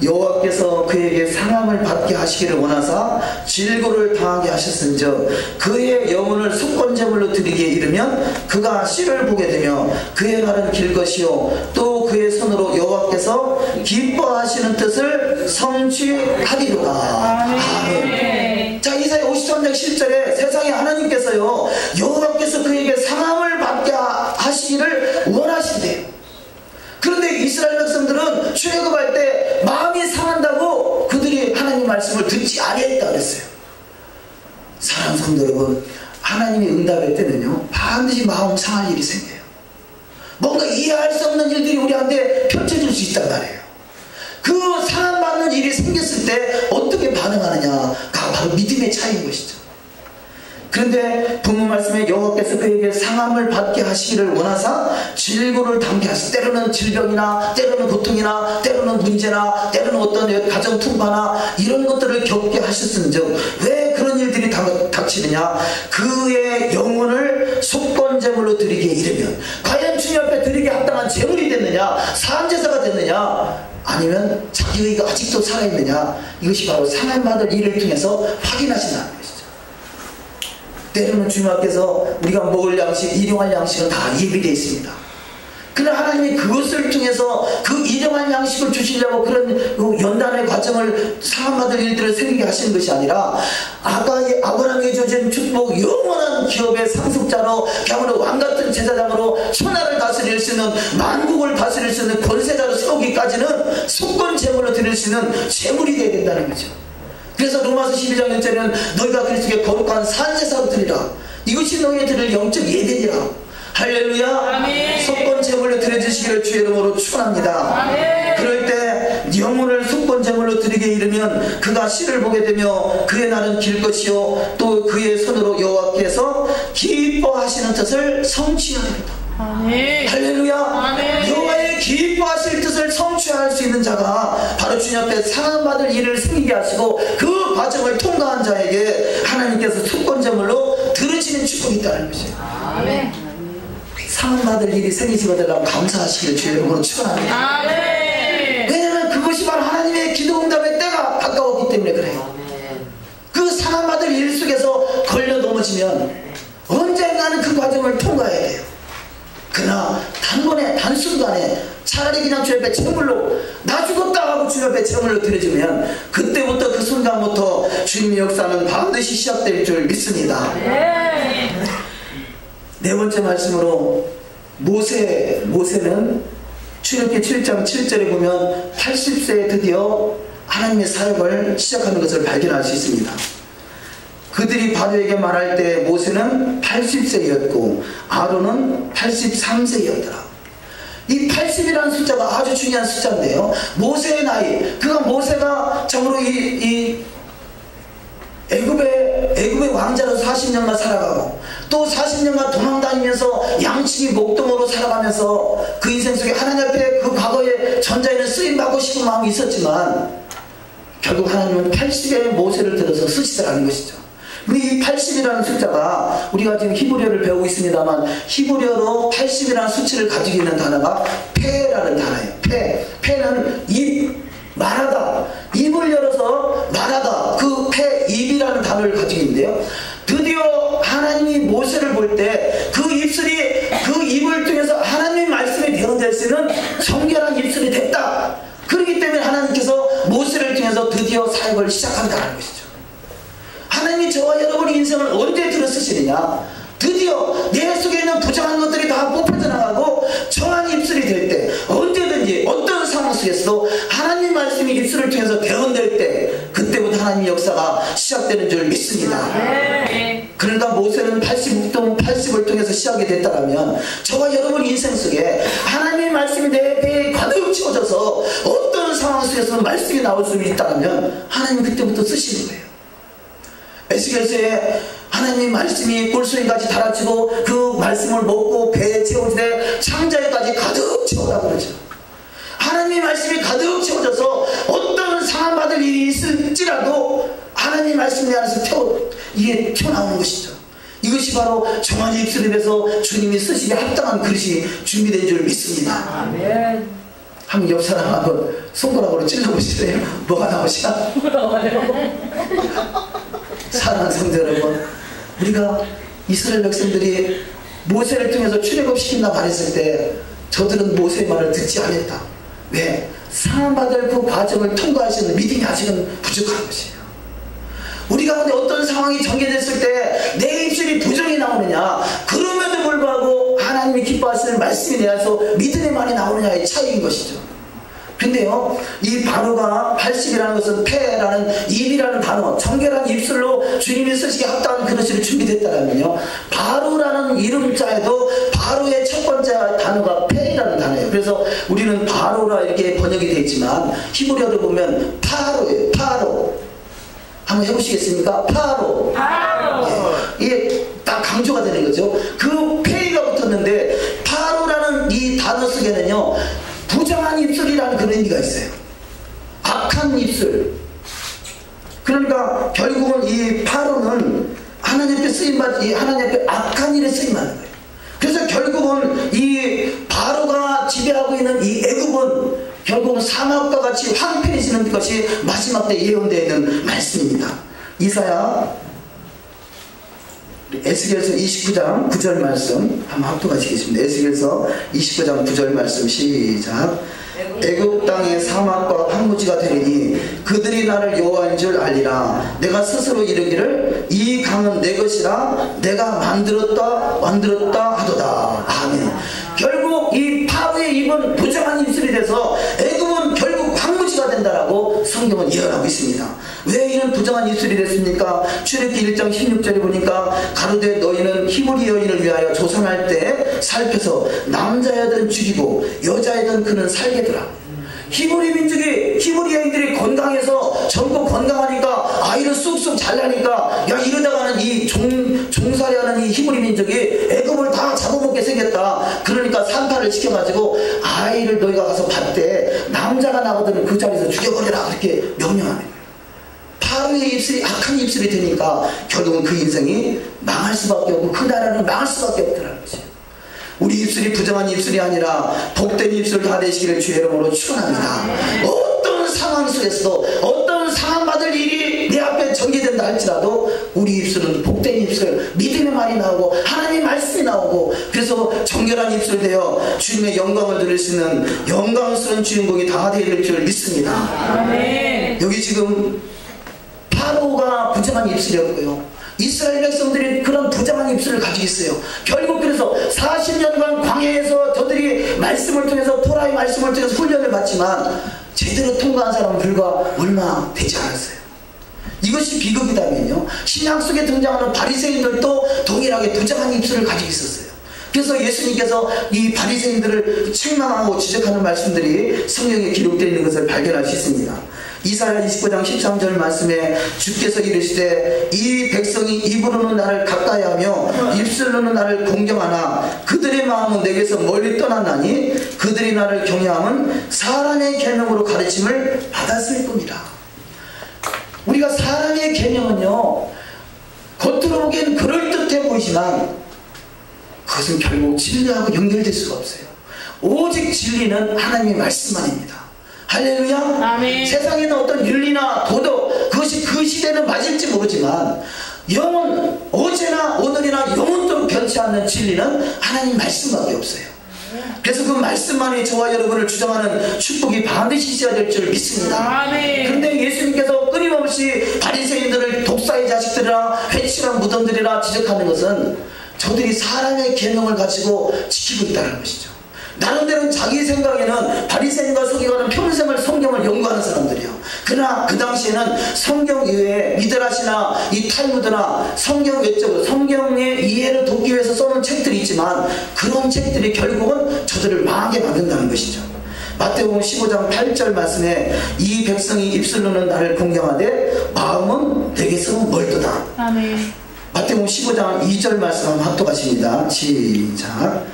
여호와께서 그에게 상함을 받게 하시기를 원하사 질고를 당하게 하셨은즉 그의 영혼을 속건제물로 드리기에 이르면 그가 씨를 보게 되며 그의 날은 길 것이요 또 그의 손으로 여호와께서 기뻐하시는 뜻을 성취하리로다. 아멘. 자, 이사야 53장 10절에 세상에 하나님께서요 여호와께서 그에게 상함을 받게 하시기를 원하신대요. 그런데 이스라엘 백성들은 출애굽할 때 마음이 상한다고 그들이 하나님 말씀을 듣지 아니했다 그랬어요. 사랑하는 성도 여러분, 하나님이 응답할 때는요 반드시 마음 상할 일이 생겨요. 뭔가 이해할 수 없는 일들이 우리한테 펼쳐질 수 있단 말이에요. 그 상함받는 일이 생겼을 때 어떻게 반응하느냐가 바로 믿음의 차이인 것이죠. 그런데 본문 말씀에 여호와께서 그에게 상함을 받게 하시기를 원하사 질고를 당게 하시, 때로는 질병이나 때로는 고통이나 때로는 문제나 때로는 어떤 가정 풍파나 이런 것들을 겪게 하셨은즉 왜 그런 일들이 닥치느냐, 그의 영혼을 속건제물로 드리기에 이르면 과연 주님 앞에 드리기에 합당한 제물이 됐느냐, 산제사가 됐느냐, 아니면 자기 의가 아직도 살아있느냐, 이것이 바로 상함받을 일을 통해서 확인하신다는 것이죠. 때로는 주님 앞에서 우리가 먹을 양식, 일용할 양식은 다 예비되어 있습니다. 그러나 하나님이 그것을 통해서 그 일용할 양식을 주시려고 그런 연단의 과정을 상함받을 일들을 생기게 하시는 것이 아니라 아브라함에게 주어진 축복, 영원한 기업의 상속자로, 그야말로 왕같은 제사장으로 천하를 다스릴 수 있는, 만국을 다스릴 수 있는 권세자로 세우기까지는 속건 제물로 드릴 수 있는 제물이 되어야 된다는 거죠. 그래서 로마서 12장 1절에는 너희가 그리스도께 거룩한 산제사로 드리라. 이것이 너희의 드릴 영적 예배니라. 할렐루야.
아멘.
속건 제물로 드려주시기를 주의 이름으로 축원합니다.
아멘.
그럴 때 영혼을 속건 제물로 드리게 이르면 그가 씨를 보게 되며 그의 날은 길 것이요 또 그의 손으로 여호와께서 기뻐하시는 뜻을 성취하리로다.
아멘.
할렐루야.
아멘.
여호와의 기뻐하실 뜻을 성취할 수 있는 자가 바로 주님 앞에 상함받을 일을 생기게 하시고 그 과정을 통과한 자에게 하나님께서 속건 제물로 들으시는 축복이 있다는 것이에요.
아멘.
상함받을 일이 생기시거든 감사하시기를 주의 이름으로 축원합니다.
아멘.
왜냐하면 그것이 바로 하나님의 기도 응답의 때가 가까웠기 때문에 그래요. 그 상함받을 일 속에서 걸려 넘어지면 언젠가는 그 과정을 통과해야 돼요. 그러나 단번에 단순간에 차라리 그냥 주의 앞에 제물로 나 죽었다 하고 주의 앞에 제물로 드려주면 그때부터 그 순간부터 주님의 역사는 반드시 시작될 줄 믿습니다. 네 번째 말씀으로 모세는 출애굽기 7장 7절에 보면 80세에 드디어 하나님의 사역을 시작하는 것을 발견할 수 있습니다. 그들이 바로에게 말할 때 모세는 80세였고 아론은 83세였더라. 이 80이라는 숫자가 아주 중요한 숫자인데요, 모세의 나이, 모세가 참으로 애굽의 왕자로 40년간 살아가고 또 40년간 도망다니면서 양치기 목동으로 살아가면서 그 인생 속에 하나님 앞에 그 과거의 전자에는 쓰임받고 싶은 마음이 있었지만 결국 하나님은 80의 모세를 들어서 쓰시더라는 것이죠. 근데 이 80이라는 숫자가 우리가 지금 히브리어를 배우고 있습니다만 히브리어로 80이라는 수치를 가지고 있는 단어가 페라는 단어예요. 페는 입, 말하다, 입을 열어서 말하다, 그 입이라는 단어를 가지고 있는데요, 드디어 하나님이 모세를 볼 때 그 입술이, 그 입을 통해서 하나님의 말씀이 대언될 수 있는 정결한 입술이 됐다. 그렇기 때문에 하나님께서 모세를 통해서 드디어 사역을 시작한다는 것이죠. 하나님이 저와 여러분의 인생을 언제 들어쓰시느냐, 드디어 내 속에 있는 부정한 것들이 다 뽑혀져 나가고 정한 입술이 될 때, 언제든지 어떤 상황 속에서도 하나님 말씀이 입술을 통해서 대언될 때 그때부터 하나님의 역사가 시작되는 줄 믿습니다. 그러니까 모세는 80을 통해서 시작이 됐다면 저와 여러분 인생 속에 하나님의 말씀이 내 배에 가득 채워져서 어떤 상황 속에서 말씀이 나올 수 있다면 하나님 그때부터 쓰시는 거예요. 에스겔서에 하나님의 말씀이 꿀소리까지 달아치고 그 말씀을 먹고 배에 채워지되 창자에까지 가득 채우라고 그러죠. 하나님의 말씀이 가득 채워져서 어떤 상함받을 일이 있을지라도 하나님의 말씀 내 안에서 이게 튀어나오는 것이죠. 이것이 바로 정한 입술이 돼서 주님이 쓰시기에 합당한 그릇이 준비된 줄 믿습니다.
아멘.
한번 옆 사람하고 손가락으로 찔러보시세요. 뭐가 나오시나? 사랑하는 성도 여러분, 우리가 이스라엘 백성들이 모세를 통해서 출애굽시킨다 말했을 때 저들은 모세의 말을 듣지 않았다. 왜? 상함받을 그 과정을 통과하시는 믿음이 아직은 부족한 것이에요. 우리 가운데 어떤 상황이 전개됐을 때 내 입술이 부정이 나오느냐, 그럼에도 불구하고 하나님이 기뻐하시는 말씀이 내 안에서 믿음의 말이 나오느냐의 차이인 것이죠. 근데요, 이 바로가 80이라는 것은 페라는 입이라는 단어, 정결한 입술로 주님이 쓰시기에 합당한 그릇이 준비됐다면요, 바로라는 이름자에도 바로의 첫 번째 단어가 페라는 단어예요. 그래서 우리는 바로라 이렇게 번역이 되어 있지만 히브리어로 보면 파로예요. 파로. 한번 해보시겠습니까? 파로. 이게 딱 강조가 되는 거죠. 그 페이가 붙었는데 파로라는 이 단어 속에는요, 부정한 입술이라는 그런 의미가 있어요. 악한 입술. 그러니까 결국은 이 파로는 하나님 앞에 쓰임받지, 하나님 앞에 악한 일에 쓰임하는 거예요. 그래서 결국은 이 바로가 지배하고 있는 이 애굽은 결국은 사막과 같이 황폐해지는 것이 마지막 때 예언되어 있는 말씀입니다. 이사야 에스겔서 29장 9절 말씀 한번 합독하시겠습니다. 에스겔서 29장 9절 말씀 시작. 애굽 땅의 사막과 황무지가 되리니 그들이 나를 여호와인 줄 알리라. 내가 스스로 이르기를 이 강은 내 것이라 내가 만들었다 하도다. 아멘. 결국 이 파브의 입은 부정한 입술이 돼서 애굽은 결국 황무지가 된다라고 성경은 예언하고 있습니다. 왜 이런 부정한 입술이 됐습니까? 출애굽기 1장 16절에 보니까 가로되 너희는 히브리 여인을 위하여 조상할 때 살펴서 남자여든 죽이고 여자여든 그는 살게더라. 히브리 민족이, 히브리 여인들이 건강해서 젊고 건강하니까 아이를 쑥쑥 잘 나니까 야 이러다가는 이 종살이하는 이 히브리 민족이 애굽을 다 잡아먹게 생겼다. 그러니까 산파를 시켜가지고 아이를 너희가 가서 봤대. 남자가 나거든 그 자리에서 죽여버려라. 그렇게 명령하네. 파로의 입술이 악한 입술이 되니까 결국은 그 인생이 망할 수밖에 없고 그 나라는 망할 수밖에 없더라는 거지. 우리 입술이 부정한 입술이 아니라 복된 입술 다 되시기를 주의 이름으로 축원합니다. 어떤 상황 속에서도 어떤 상황받을 일이 내 앞에 전개된다 할지라도 우리 입술은 복된 입술, 믿음의 말이 나오고 하나님의 말씀이 나오고 그래서 정결한 입술 되어 주님의 영광을 누릴 수 있는 영광스러운 주인공이 다 되릴 줄 믿습니다.
아멘.
여기 지금 파로가 부정한 입술이었고요. 이스라엘 백성들이 그런 부정한 입술을 가지고 있어요. 결국 그래서 40년간 광야에서 저들이 말씀을 통해서 토라의 말씀을 통해서 훈련을 받지만 제대로 통과한 사람은 불과 얼마 되지 않았어요. 이것이 비극이다면요. 신약 속에 등장하는 바리새인들도 동일하게 부정한 입술을 가지고 있었어요. 그래서 예수님께서 이 바리새인들을 책망하고 지적하는 말씀들이 성경에 기록되어 있는 것을 발견할 수 있습니다. 이사야 29장 13절 말씀에 주께서 이르시되 이 백성이 입으로는 나를 가까이하며 입술로는 나를 공경하나 그들의 마음은 내게서 멀리 떠났나니 그들이 나를 경외함은 사람의 계명으로 가르침을 받았을 뿐이라. 우리가 사람의 계명은요 겉으로 보기엔 그럴듯해 보이지만 그것은 결국 진리하고 연결될 수가 없어요. 오직 진리는 하나님의 말씀만입니다. 할렐루야.
아멘.
세상에는 어떤 윤리나 도덕 그것이 그 시대는 맞을지 모르지만 영원 어제나 오늘이나 영원토록 변치 않는 진리는 하나님 말씀밖에 없어요. 그래서 그 말씀만이 저와 여러분을 주장하는 축복이 반드시 있어야 될 줄 믿습니다.
아멘.
그런데 예수님께서 끊임없이 바리새인들을 독사의 자식들이라 회칠한 무덤들이라 지적하는 것은 저들이 사람의 계명을 가지고 지키고 있다는 것이죠. 나름대로 자기 생각에는 바리새인과 서기관은 평생을 성경을 연구하는 사람들이요. 그러나 그 당시에는 성경 이외에 미드라시나 이 탈무드나 성경 외적으로 성경의 이해를 돕기 위해서 써놓은 책들이 있지만 그런 책들이 결국은 저들을 망하게 만든다는 것이죠. 마태복음 15장 8절 말씀에 이 백성이 입술로는 나를 공경하되 마음은 내게서 멀도다.
아멘.
마태복음 15장 2절 말씀 한번 합독하십니다. 시작.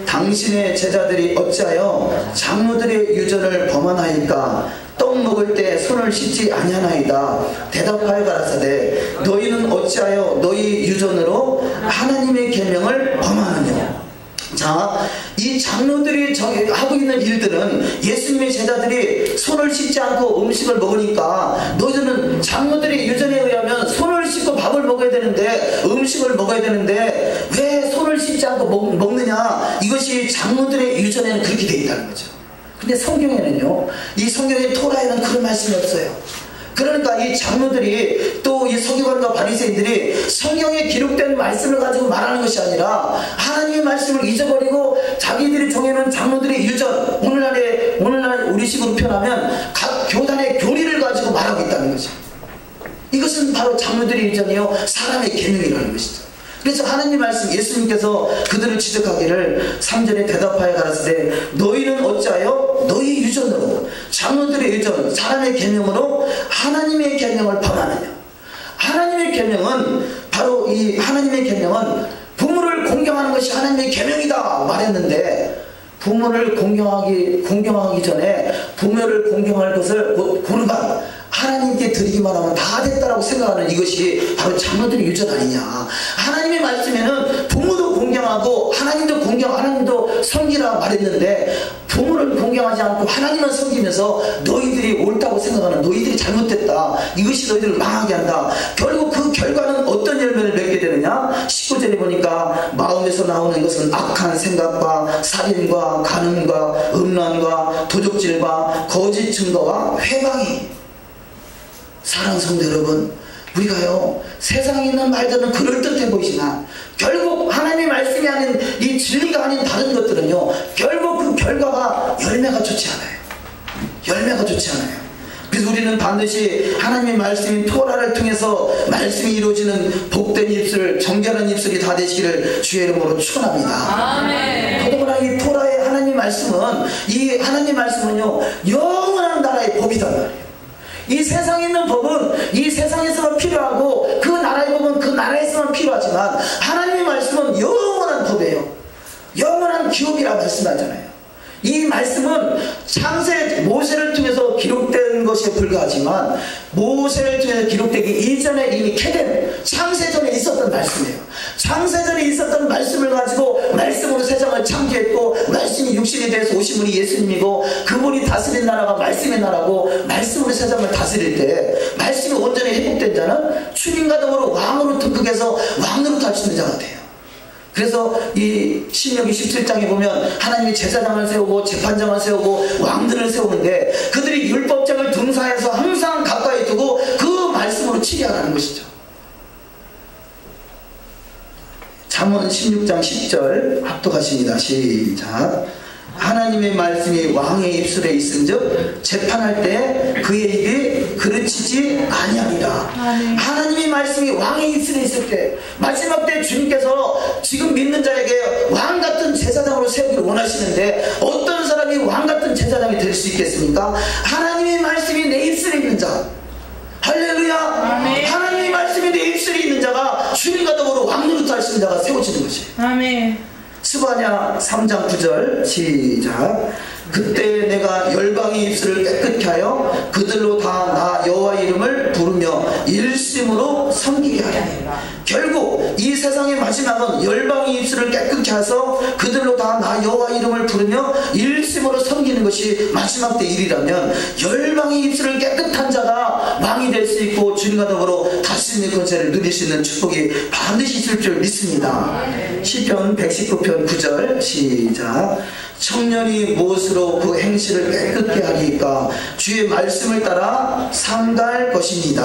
당신의 제자들이 어찌하여 장로들의 유전을 범하나이까? 떡 먹을 때 손을 씻지 아니하나이다. 대답하여 가라사대 너희는 어찌하여 너희 유전으로 하나님의 계명을 범하느냐. 자, 이 장로들이 하고 있는 일들은 예수님의 제자들이 손을 씻지 않고 음식을 먹으니까 너희들은 장로들의 유전에 의하면 손을 씻고 밥을 먹어야 되는데 음식을 먹어야 되는데 왜 손을 씻지 않고 먹느냐. 이것이 장로들의 유전에는 그렇게 되어 있다는 거죠. 근데 성경에는요, 이 성경의 토라에는 그런 말씀이 없어요. 그러니까 이 장로들이 또 이 서기관과 바리새인들이 성경에 기록된 말씀을 가지고 말하는 것이 아니라 하나님의 말씀을 잊어버리고 자기들이 정해놓은 장로들의 유전, 오늘날 우리식으로 표현하면 각 교단의 교리를 가지고 말하고 있다는 거죠. 이것은 바로 장로들의 유전이요 사람의 계명이라는 것이죠. 그래서 하나님 말씀 예수님께서 그들을 지적하기를 3절에 대답하여 가라사대 너희는 어찌하여 너희 유전으로 장로들의 유전 사람의 계명으로 하나님의 계명을 범하느냐. 하나님의 계명은 바로 이 하나님의 계명은 부모를 공경하는 것이 하나님의 계명이다 말했는데 부모를 공경하기 전에 부모를 공경할 것을 고르반 하나님께 드리기만 하면 다 됐다라고 생각하는 이것이 바로 장로들의 유전 아니냐. 하나님의 말씀에는 부모도 공경하고 하나님도 섬기라 말했는데 부모를 공경하지 않고 하나님을 섬기면서 너희들이 옳다고 생각하는 너희들이 잘못됐다, 이것이 너희들을 망하게 한다. 결국 그 결과는 어떤 열매를 맺게 되느냐? 19절에 보니까 마음에서 나오는 것은 악한 생각과 살인과 간음과 음란과 도적질과 거짓 증거와 회방이. 사랑하는 성도 여러분, 우리가요 세상에 있는 말들은 그럴듯해 보이지만 결국 하나님의 말씀이 아닌 이 진리가 아닌 다른 것들은요 결국 그 결과가 열매가 좋지 않아요. 열매가 좋지 않아요. 그래서 우리는 반드시 하나님의 말씀인 토라를 통해서 말씀이 이루어지는 복된 입술, 정결한 입술이 다 되시기를 주의 이름으로 축원합니다.
아멘.
더더구나 이 토라의 하나님의 말씀은, 이 하나님의 말씀은요 영원한 나라의 법이단 말이에요. 이 세상에 있는 법은 이 세상에서만 필요하고 그 나라의 법은 그 나라에서만 필요하지만 하나님의 말씀은 영원한 법이에요. 영원한 기업이라 말씀하잖아요. 이 말씀은 창세 모세를 통해서 기록된 것에 불과하지만 모세를 통해서 기록되기 이전에 이미 케덴 창세전에 있었던 말씀이에요. 창세전에 있었던 말씀을 가지고 말씀으로 세상을 창조했고 말씀이 육신이 돼서 오신 분이 예수님이고 그분이 다스린 나라가 말씀의 나라고 말씀으로 세상을 다스릴 때 말씀이 온전히 회복된 자는 주님과 더불어 왕으로 등극해서 왕으로 다스리는 자가 돼요. 그래서 이 신명기 17장에 보면 하나님이 제사장을 세우고 재판장을 세우고 왕들을 세우는데 그들이 율법책을 등사해서 항상 가까이 두고 그 말씀으로 치리하라는 것이죠. 잠언 16장 10절 합독하십니다. 시작. 하나님의 말씀이 왕의 입술에 있은즉 재판할 때 그의 입이 그르치지 아니하리라. 하나님의 말씀이 왕의 입술에 있을 때 마지막 때 주님께서 지금 믿는 자에게 왕 같은 제사장으로 세우기를 원하시는데 어떤 사람이 왕 같은 제사장이 될 수 있겠습니까? 하나님의 말씀이 내 입술에 있는 자. 할렐루야.
아멘.
하나님의 말씀이 내 입술에 있는 자가 주님과 더불어 왕노릇 하시는 자가 세워지는 것이에요.
아멘.
스바냐 3장 9절 시작. 그때 내가 열방의 입술을 깨끗게 하여 그들로 다 나 여호와 이름을 부르며 일심으로 섬기게 하리니. 결국 이 세상의 마지막은 열방의 입술을 깨끗게 하서 그들로 다 나 여호와 이름을 부르며 일심으로 섬기는 것이 마지막 때 일이라면 열방의 입술을 깨끗한 자가 왕이 될 수 있고 주님과 더불어 다스리는 권세를 누릴 수 있는 축복이 반드시 있을 줄 믿습니다. 시편 119편 9절 시작. 청년이 무엇으로 그 행실을 깨끗게 하리까? 주의 말씀을 따라 삼갈 것입니다.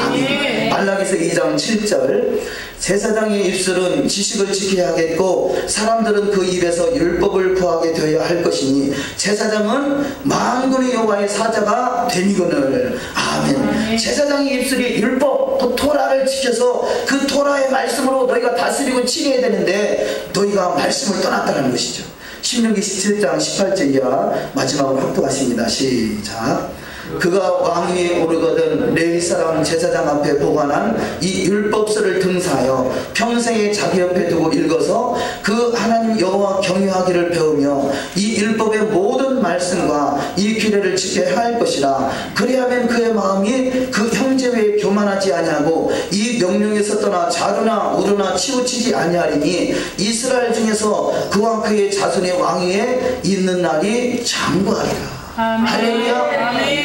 아멘. 말라기서 2장 7절. 제사장의 입술은 지식을 지켜야 하겠고 사람들은 그 입에서 율법을 구하게 되어야 할 것이니 제사장은 만군의 여호와의 사자가 되니거늘. 아멘. 제사장의 입술이 율법, 그 토라를 지켜서 그 토라의 말씀으로 너희가 다스리고 치려야 되는데 너희가 말씀을 떠났다는 것이죠. 신명기 17장 18절 이하 마지막으로 합독하십니다. 시작. 그가 왕위에 오르거든 레위 사람 제사장 앞에 보관한 이 율법서를 등사하여 평생에 자기 옆에 두고 읽어서 그 하나님 여호와 경외하기를 배우며 이 율법의 모든 말씀과 이 규례를 지켜야 할 것이라. 그리하면 그의 마음이 그 형제 외에 교만하지 아니하고 이 명령에서 떠나 자루나 우르나 치우치지 아니하리니 이스라엘 중에서 그와 그의 자손의 왕위에 있는 날이 장구하리라. 할렐루야.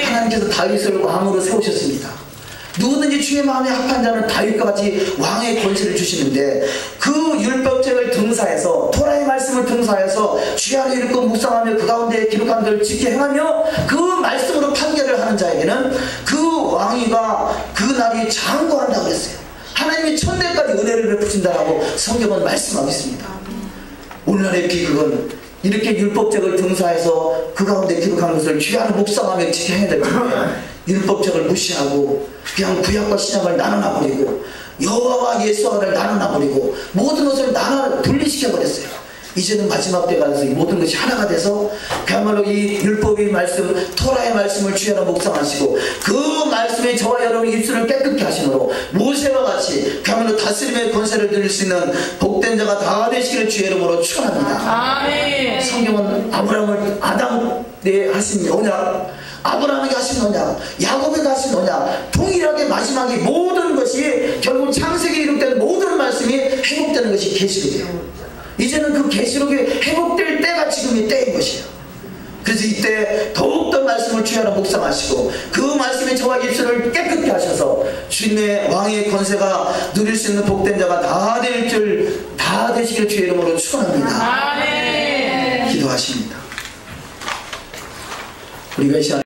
하나님께서 다윗을 왕으로 세우셨습니다. 누구든지 주의 마음에 합한 자는 다윗과 같이 왕의 권세를 주시는데 그 율법책을 등사해서 토라의 말씀을 등사해서 주의 안에 읽고 묵상하며 그 가운데 기록한 것을 지켜 행하며 그 말씀으로 판결을 하는 자에게는 그 왕위가 그 날이 장구한다고 그랬어요. 하나님이 천대까지 은혜를 베푸신다라고 성경은 말씀하고 있습니다. 오늘날의 비극은 이렇게 율법책을 등사해서 그 가운데 기록한 것을 주의 안에 묵상하며 지켜야 될 텐데 율법책을 무시하고 그냥 구약과 신약을 나눠놔버리고 여호와와 예수와를 나눠놔버리고 모든 것을 분리시켜버렸어요. 이제는 마지막 때가 돼서 이 모든 것이 하나가 돼서 그야말로 이 율법의 말씀, 토라의 말씀을 주의 안에 묵상하시고 그 말씀에 저와 여러분의 입술을 깨끗게 하심으로 모세와 같이 그야말로 다스림의 권세를 누릴 수 있는 복된 자가 다 되시기를 주의 이름으로 축원합니다.
아멘.
성경은 아브라함을 아담에 하신 언약, 아브라함에게 하신 언약, 야곱에게 하신 언약, 동일하게 마지막에 모든 것이 결국 창세기에 이룩된 모든 말씀이 회복되는 것이 계시록이에요. 이제는 그 계시록이 회복될 때가 지금의 때인 것이에요. 그래서 이때 더욱더 말씀을 주야로 묵상하시고 그 말씀이 저와 입술을 깨끗게 하셔서 주님의 왕의 권세가 누릴 수 있는 복된 자가 다 되시길 주의 이름으로 축원합니다.
아멘.
기도하십니다. 우리가 이 시간